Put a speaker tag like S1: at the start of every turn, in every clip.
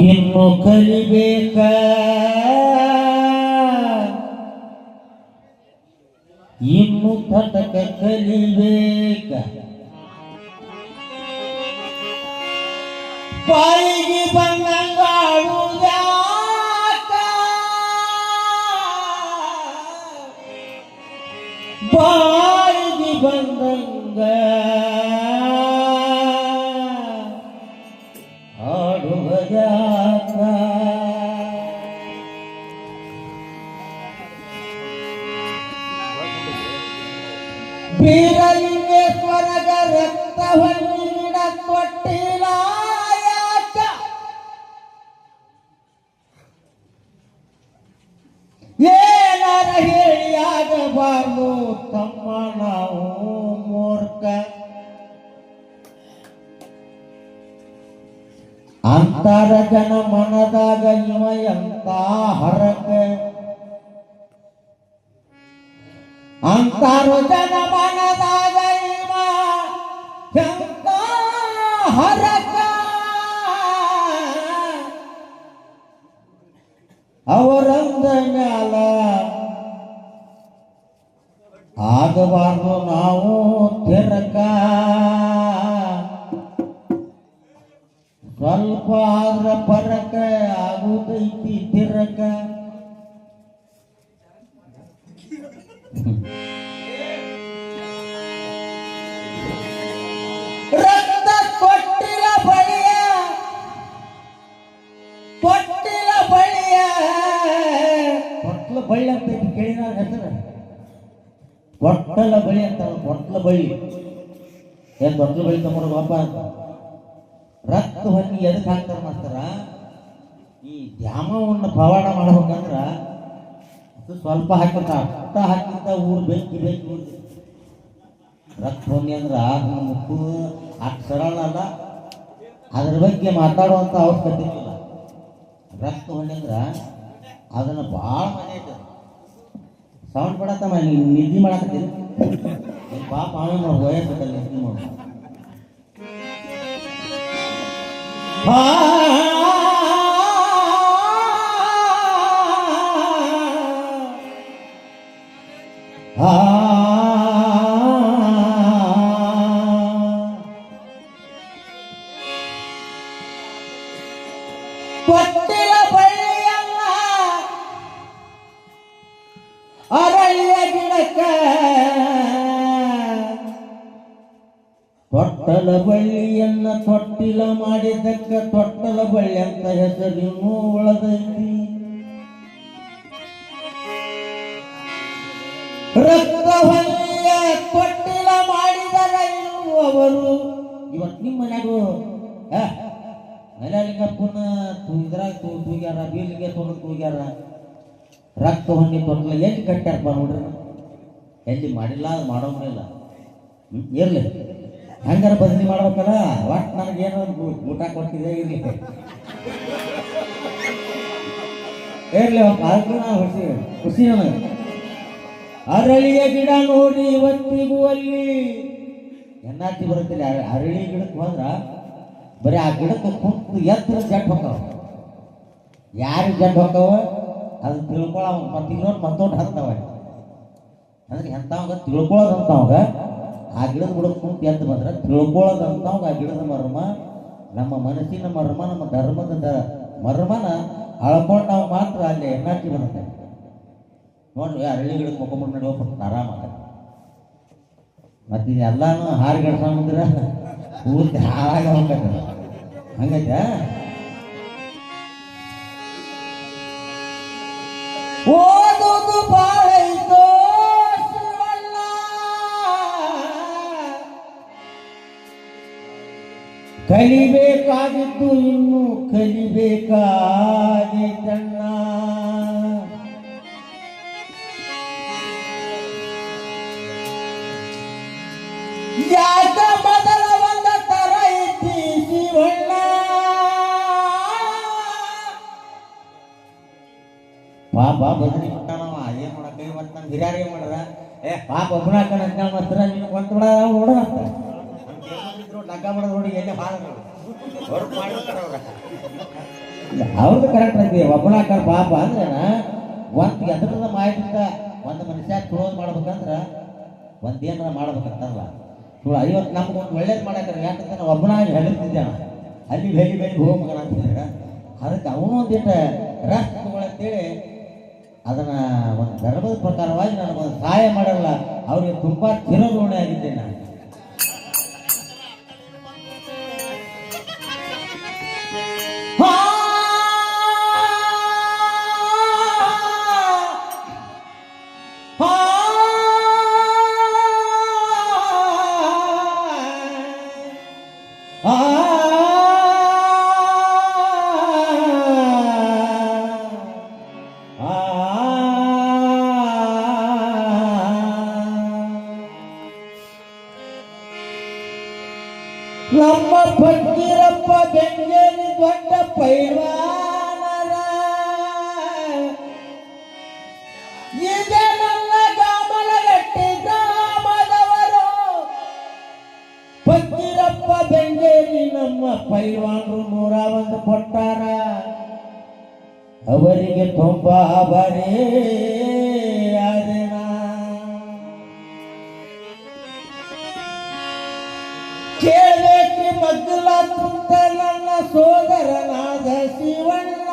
S1: ಇನ್ನು ಕಲಿಬೇಕ ಇನ್ನು ತಟಕ ಕಲಿಬೇಕ ಬಾಯಿಗೆ ಬಂದಂಗ ಆಡುವುದ್ಯಾಕ ಬಾಯಿಗೆ ಬಂದಂಗ ಆಡುವುದ್ಯಾಕ ಬೀರಲಿಂಗೇಶ್ವರಗ ರಕ್ತವನ್ನು ಗಿಡ ಕೊಟ್ಟಿಲ್ಲ ಯಾಕ ಏನಾರ ಹೇಳಿಯಾಗಬಾರ್ದು ತಮ್ಮ ನಾವು ಮೂರ್ಖ ಅಂತರ ಜನ ಮನದಾಗ ಇವ ಎಂತ ಹರಕ ಅಂತಾರು ಜನ ಮನದಾಗ ಇವ ಎಂತ ಹರಕ ಅವರಂದ ಮ್ಯಾಲ ಆಗಬಾರ್ದು ನಾವು ತಿರಕ ಸ್ವಲ್ಪ ಆದ್ರ ಪರಕ ಆಗುದೈತಿ ತಿರಕ ರಕ್ತ ಕೊಟ್ಟಿಲ್ಲ ಬಳಿಯ ಕೊಟ್ಟಿಲ್ಲ ಬಳಿಯ ಕೊಟ್ಟಲ ಬಳ್ಳಿ ಅಂತ ಕೇಳಿನ ಹೆಸರು ಕೊಟ್ಟಲ ಬಳಿ ಅಂತ ಕೊಟ್ಟಲ ಬಳ್ಳಿ ಏನ್ ಕೊಟ್ಟಲ ಬಳಿ ತಮ್ಮ ಬಾಪ ಅಂತ ರಕ್ತ ಹೊನ್ನಿ ಎದಕ್ಕೆ ಹಾಕ್ತಾರ ಮಾಡ್ತಾರ ಈ ದ್ಯಾಮವನ್ನು ಪವಾಡ ಮಾಡ್ಬೇಕಂದ್ರ ಸ್ವಲ್ಪ ಹಾಕಿರ್ತಾರ ಅಷ್ಟ ಹಾಕಿರ್ತ ಊರು ಬೆಂಕಿ ಬೆಂಕಿ ರಕ್ತ ಹೊನ್ನಿ ಅಂದ್ರ ಮುಕ್ಕು ಅಷ್ಟು ಸರಳ ಅಲ್ಲ, ಅದ್ರ ಬಗ್ಗೆ ಮಾತಾಡುವಂತ ಅವಶ್ಯಕತೆ ಇಲ್ಲ. ರಕ್ತ ಹೊನ್ನಿ ಅಂದ್ರ ಅದನ್ನ ಭಾಳ ಮನೆ ಐತೆ ಸೌಂಡ್ ಪಡತ್ತಮ್ಮ ನೀನು ನಿದ್ದೆ ಮಾಡಕತ್ತೀನಿ ಪಾಪ ಅವೇ ನೋಡಿ ವಯಸ್ಸಲ್ಲಿ ನಿದ್ದೆ ಮಾಡ ಕೊಟ್ಟಿಲ ಬಳ್ಳಿಯಲ್ಲ ಅರಳಿಯ ಗಿಡಕ್ಕ ತೊಟ್ಟಲ ಬಳ್ಳಿಯನ್ನ ತೊಟ್ಟಿಲ ಮಾಡಿದ್ದಕ್ಕ ತೊಟ್ಟಲ ಬಳ್ಳಿ ಅಂತ ಹೆಸರಿನ್ನೂ ಉಳದೈತಿ. ರಕ್ತವನ್ನಿಯ ತೊಟ್ಟಿಲ ಮಾಡಿದರ ಇನ್ನು ಅವರು ಇವತ್ತು ನಿಮ್ಮ ಮನ್ಯಾಗೂ ಮಲೆಯಾಳಿಗಪ್ಪನ ಇದ್ರಾಗ ತೂಗ್ಯಾರ ಬೀಲಿಗೆ ತೊಗೊಂಡು ತೂಗ್ಯಾರ ರಕ್ತ ಹೊನ್ನಿ ತೊಟ್ಟಲ ಎಲ್ಲಿ ಕಟ್ಟ್ಯಾರಪ್ಪ ನೋಡ್ರಿ, ಎಲ್ಲಿ ಮಾಡಿಲ್ಲ ಅದು ಮಾಡೋಂಗಿಲ್ಲ. ಇರ್ಲಿ ಹಂಗಾರ ಬದಲಿ ಮಾಡ್ಬೇಕಲ್ಲ, ಒಟ್ಟು ನನಗೇನೋ ಊಟ ಕೊಟ್ಟಿದೆ ಇರ್ಲಿ ಇರ್ಲಿ ಅದಕ್ಕೂ ನಾ ಖುಷಿ ನನಗೆ. ಅರಳಿಯ ಗಿಡ ನೋಡಿ ಇವತ್ತಿಗೂ ಅಲ್ಲಿ ಎನ್ನಾರ್ತಿ ಬರುತ್ತಿಲ್ಲ. ಅರಳಿ ಗಿಡಕ್ಕೆ ಹೋದ್ರ ಬರೀ ಆ ಗಿಡಕ್ಕೆ ಕುಂತು ಎತ್ತರ ಜಡ್ ಹೊಕ್ಕವ, ಯಾರಿಗೆ ಜಡ್ ಹೊಕ್ಕವ ಅದನ್ನ ತಿಳ್ಕೊಳ ಮತ್ತೆ ಇನ್ನೊಂದು ಮತ್ತೊಂದು ಹತ್ತವ ಅಂದ್ರೆ ಎಂಥವಾಗ ತಿಳ್ಕೊಳ್ಳೋದಂತವಾಗ ಆ ಗಿಡದ ಬುಡಕ್ಕೆ ಕುಂತು ಎದ್ದು ಬಂದ್ರೆ ತಿಳ್ಕೊಳ್ಳೋದಂತವಾಗ ಆ ಗಿಡದ ಮರ್ಮ, ನಮ್ಮ ಮನಸ್ಸಿನ ಮರ್ಮ, ನಮ್ಮ ಧರ್ಮದ ಮರ್ಮನ ಅಳ್ಕೊಂಡು ನಾವು ಮಾತ್ರ ಅಲ್ಲಿ ಎನ್ನಾರ್ತಿ ಬರುತ್ತೆ ನೋಡ್ರಿ. ಅರಳಿ ಗಿಡಕ್ಕೆ ಮುಖಮಂಡು ನಡಿ ಹೋಗ್ಬಿಟ್ಟು ಆರಾಮಾಗ ಮತ್ತೆ ಎಲ್ಲಾನು ಹಾರಿಗಡ್ಸಂದ್ರೆ ಪೂರ್ತಿ ಹಾಳಾಗ ಹೋಗ್ತದೆ. ಹಂಗೈತೆ ಓದುವುದು ಬಾಳೈತೋ ಶಿವಣ್ಣ, ಕಲಿಬೇಕಾಗಿದ್ದು ಇನ್ನು ಕಲಿಬೇಕಾಗಿದ್ದಣ್ಣ. ಯಾಕ ಮೊದಲ ಒಂದ ತರ ಐತಿ ಶಿವಣ್ಣ, ಪಾಪ ಬದಲಿ ಕೊಟ್ಟಾನವ. ಏನ್ ಮಾಡಕ್ಕ ಇವತ್ತು ನಮ್ಮ ಹಿರಿಯರು ಏನ್ ಮಾಡ್ರ, ಪಾಪ ಒಬ್ಬನಾಕ ಮಾತ್ರ ನೀನು ಕೊಂತ ನೋಡ ಅಂತ ಲಗ್ಗ ಮಾಡೋದು ನೋಡಿ ಎಲ್ಲಿ ಹಾಳ ವರ್ಕ್ ಮಾಡಿರ್ತಾರ ಅವ್ರ. ಅವ್ರದ್ದು ಕರೆಕ್ಟ್ ಐತಿ. ಒಬ್ಬನಾಕ ಪಾಪ ಅಂದ್ರೆ ಒಂದು ಎದರದ ಮಾಹಿತಿಯಿಂದ ಒಂದು ಮನುಷ್ಯ ತುಳೋದು ಮಾಡ್ಬೇಕಂದ್ರ ಒಂದೇನಾರ ಮಾಡ್ಬೇಕಂತಾರಲ್ಲ ತುಳು 50 ನಮ್ಗೆ ಒಂದು ಒಳ್ಳೇದು ಮಾಡಾಕ್ರೆ. ಯಾಕಂದ್ರೆ ನಾವು ಒಬ್ಬನಾಗಿ ಹೇಳಿರ್ತಿದ್ದೆ ಅಲ್ಲಿ ಬೆಳಿ ಹೋಗ್ಮಗನ ಅಂತಿದ್ರೆ ಅದಕ್ಕೆ ಅವನು ಒಂದಿಟ್ಟು ರೆಸ್ಟ್ ತಗೊಳಂತೇಳಿ ಅದನ್ನ ಒಂದು ಧರ್ಮದ ಪ್ರಕಾರವಾಗಿ ನನಗೊಂದು ಸಹಾಯ ಮಾಡಲ್ಲ. ಅವ್ರಿಗೆ ತುಂಬಾ ಚಿರಋಣಿ ಆಗಿದ್ದೆ ನಾನು. ನಮ್ಮ ಫಕೀರಪ್ಪ ಬೆಂಗೇರಿ ದೊಡ್ಡ ಪೈಲ್ವಾನರ, ಇದೆ ನನ್ನ ಗಾಮನಗಟ್ಟಿ ಗ್ರಾಮದವರು. ಫಕೀರಪ್ಪ ಬೆಂಗೇರಿ ನಮ್ಮ ಪೈಲ್ವಾನರು 101 ಕೊಟ್ಟಾರ. ಅವರಿಗೆ ತುಂಬಾ ಬರೇ ಕೇಳಬೇಕ್ರಿ ಮಗ್ಗಲ ಕುಂತ ನನ್ನ ಸೋದರನಾದ ಶಿವಣ್ಣ.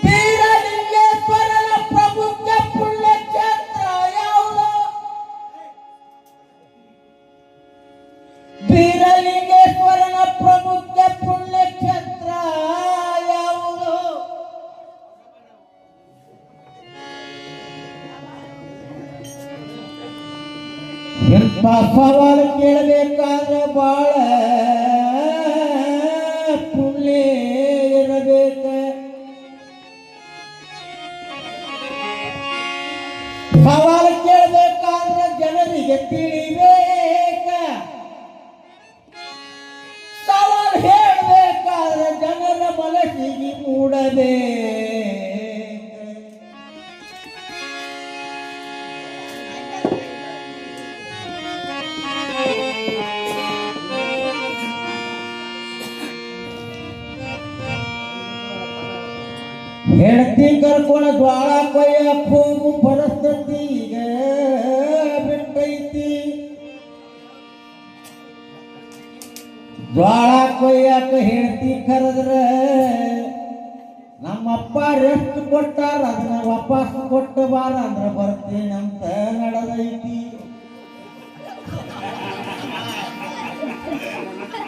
S1: ಬೀರಲಿಂಗೇಶ್ವರನ ಪ್ರಮುಖ ಪುಣ್ಯಕ್ಷೇತ್ರ ಯಾವುದು? ಬೀರಲಿಂಗೇಶ್ವರನ ಪ್ರಮುಖ ಪುಣ್ಯಕ್ಷೇತ್ರ ಯಾವುದು? ಎಂತ ಸವಾಲು ಕೇಳಬೇಕಾದ್ರೆ ಬಾಳ ಪುಣ್ಯ ಇರಬೇಕ. ಸವಾಲು ಕೇಳಬೇಕಾದ್ರೆ ಜನರಿಗೆ ತಿಳಿಬೇಕ. ಸವಾಲು ಹೇಳಬೇಕಾದ್ರೆ ಜನರ ಮನಸ್ಸಿಗೆ ಮೂಡಬೇಕು. ಹೆಂಡತಿ ಕರ್ಕೊಂಡು ಜ್ವಾಳ ಕೊಯ್ಯಕ್ಕೆ ಹೋಗು ಪರಿಸ್ಥಿತಿ ಈಗ ಬಿಟ್ಟೈತಿ. ಜ್ವಾಳ ಕೊಯ್ಯಕ್ಕೆ ಹೆಂಡತಿ ಕರೆದ್ರೆ ನಮ್ಮಪ್ಪ ರೆಸ್ಟ್ ಕೊಟ್ಟಾರ, ಅದನ್ನ ವಾಪಸ್ ಕೊಟ್ಟು ಬಾರ ಅಂದ್ರೆ ಬರ್ತೀನಂತ ನಡೆದೈತಿ.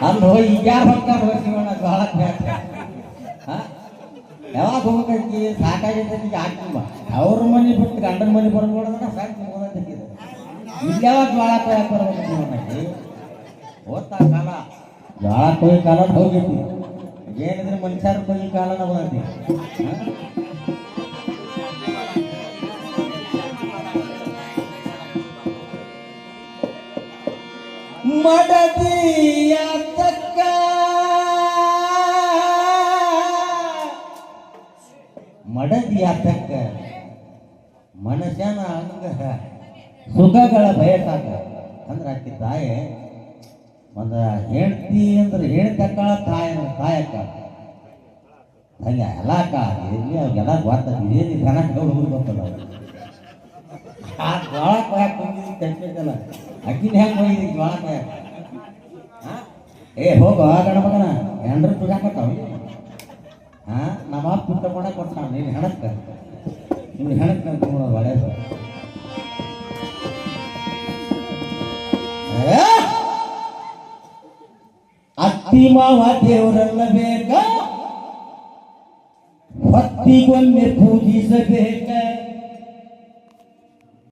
S1: ಅಲ್ಲೋ ಈಗ ಯಾರು ಹೊಕ್ಕಾರ ಹೋಗ್ತೀವಣ್ಣ ಜ್ವಾಳಕ್ಕೆ? ಯಾವಾಗ ಹೋಗ್ಬೇಕಿ ಸಾಕಾಗಿದ್ದಕ್ಕೆ ಹಾಕಿಂಬ ಅವ್ರ ಮನೆ ಬಿಟ್ಟು ಗಂಡನ ಮನೆ ಬರ್ಬೋದ್ರೆ ಸಾಕು ಓದಕ್ಕಿದೆ. ಇಲ್ಲಿ ಯಾವಾಗ ಜ್ವಾಳ ಕೊಯ್ಯಕ್ಕೆ ಬರ್ಬೇಕು? ಓದ್ತಾ ಕಾಲ ಜ್ವಾಳ ಕೊಯ್ಯ ಕಾಲ ಹೋಗೈತಿ. ಏನಿದ್ರೆ ಮನುಷ್ಯರ ಕೊಯ್ಯ ಕಾಲನ ಬಂದಿ. ಮಡದಿಯ ತಕ್ಕ ಮಡದಿಯ ತಕ್ಕ ಮನುಷ್ಯನ ಅಂಗ ಸುಖಗಳ ಬಯಸಾಕ ಅಂದ್ರೆ ಆಕಿ ತಾಯಿ ಒಂದು ಹೆಂಡತಿ ಅಂದ್ರೆ ಹೆಣ್ತಕ್ಕಳ ತಾಯಕ್ಕ ಹಂಗೆ ಎಲ್ಲ ಅವ್ರಿಗೆಲ್ಲ ಗೊತ್ತದ. ಇದೇನು ಜನ ಹುಡುಗರು ಗೊತ್ತಲ್ಲ. ಆ ಜ್ವಾಳ ಕೊಯ್ಯಕ್ಕೆ ಬಂದಿದ್ದು ತೆಗ್ದಿದ್ದಲ್ಲ ಅಕ್ಕಿನ ಹೆಂಗೆ ಹೋಗಿದ್ದಿ ಜ್ವಾಳ ಕೊಯ್ಯಕ್ಕೆ? ಹೋಗೋ ಗಣಪಕನ ಹೆಂಡ್ರು ತುಗಾಕತ್ತಾವ. ನಮ್ಮ ಅಪ್ಪ ಪುಟ್ಟ ಮಾಡಕ್ಕೆ ಕೊಡ್ತಾವ. ನೀನು ಹೆಣಕ್ಕೆ ಒಳ್ಳೆಯದು. ಅತ್ತಿ ಮಾವ ದೇವರಲ್ಲ ಬೇಕ, ಹೊತ್ತಿಗೊಮ್ಮೆ ಪೂಜಿಸಬೇಕ